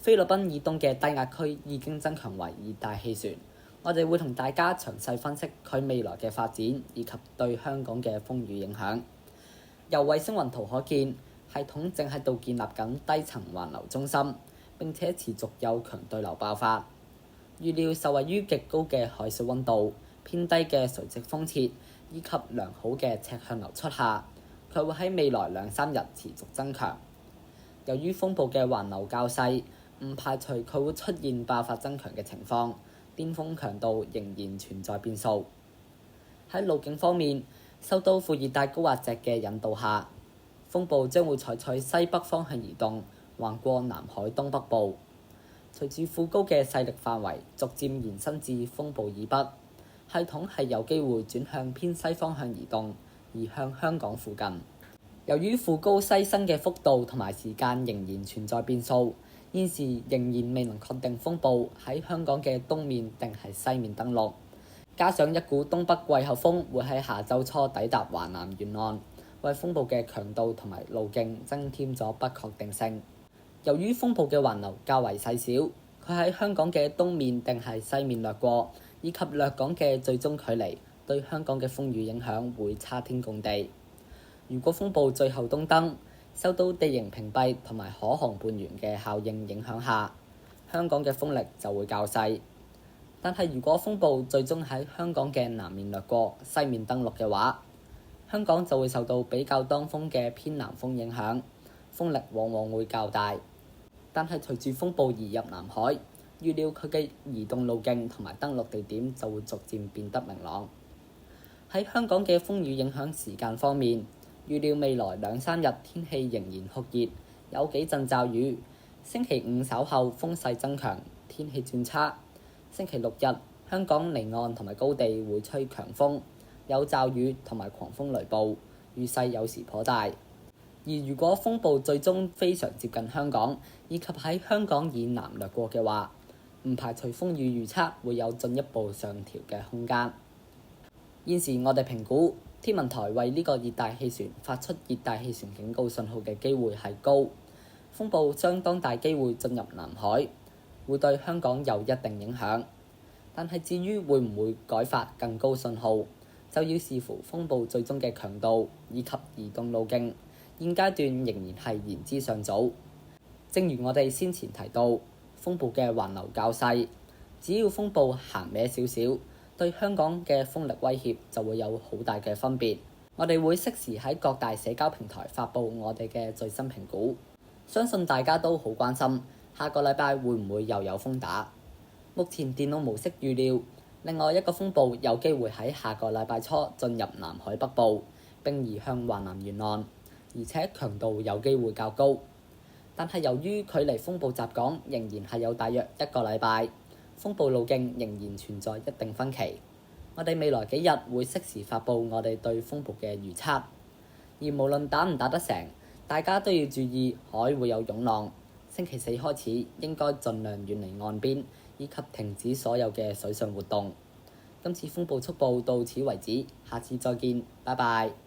菲律賓以東嘅低壓區已經增強為熱帶氣旋，我哋會同大家詳細分析佢未來嘅發展以及對香港嘅風雨影響。由衛星雲圖可見，系統正喺度建立緊低層環流中心，並且持續有強對流爆發。預料受惠於極高嘅海水溫度、偏低嘅垂直風切以及良好嘅赤向流出下，佢會喺未來2-3日持續增強。由於風暴嘅環流較細，唔排除佢會出現爆發增強嘅情況，巔峰強度仍然存在變數。喺路徑方面，受到副熱帶高壓脊嘅引導下，風暴將會採取西北方向移動，橫過南海東北部。隨住副高嘅勢力範圍逐漸延伸至風暴以北，系統係有機會轉向偏西方向移動，移向香港附近。由於副高西伸嘅幅度同埋時間仍然存在變數，現時仍然未能確定風暴喺香港嘅東面定係西面登陸。加上一股東北季候風會喺下週初抵達華南沿岸，為風暴嘅強度同埋路徑增添咗不確定性。由於風暴嘅環流較為細小，佢喺香港嘅東面定係西面掠過，以及掠港嘅最終距離，對香港嘅風雨影響會差天共地。如果風暴最後東登，受到地形屏蔽同埋可航半圓嘅效應影響下，香港嘅風力就會較細。但係如果風暴最終喺香港嘅南面掠過，西面登陸嘅話，香港就會受到比較當風嘅偏南風影響，風力往往會較大。但係隨住風暴移入南海，預料佢嘅移動路徑同埋登陸地點就會逐漸變得明朗。喺香港嘅風雨影響時間方面，預料未來2-3日天氣仍然酷熱，有幾陣驟雨。星期五稍後風勢增強，天氣轉差。星期六日香港離岸同埋高地會吹強風，有驟雨同埋狂風雷暴，雨勢有時頗大。而如果風暴最終非常接近香港，以及喺香港以南掠過嘅話，唔排除風雨預測會有進一步上調嘅空間。現時我哋評估天文台為呢個熱帶氣旋發出熱帶氣旋警告信號嘅機會係高，風暴相當大機會進入南海，會對香港有一定影響。但係至於會唔會改發更高信號，就要視乎風暴最終嘅強度以及移動路徑。現階段仍然係言之尚早。正如我哋先前提到，風暴嘅環流較細，只要風暴行歪少少，對香港嘅風力威脅就會有好大嘅分別。我哋會適時喺各大社交平台發布我哋嘅最新評估。相信大家都好關心，下個禮拜會唔會又有風打？目前電腦模式預料，另外一個風暴有機會喺下個禮拜初進入南海北部，並移向華南沿岸，而且強度有機會較高。但係由於距離風暴襲港仍然係有大約1個禮拜，風暴路徑仍然存在一定分歧。我哋未來幾日會適時發布我哋對風暴嘅預測。而無論打唔打得成，大家都要注意海會有湧浪。星期四開始應該盡量遠離岸邊，以及停止所有嘅水上活動。今次風暴速報到此為止，下次再見，拜拜。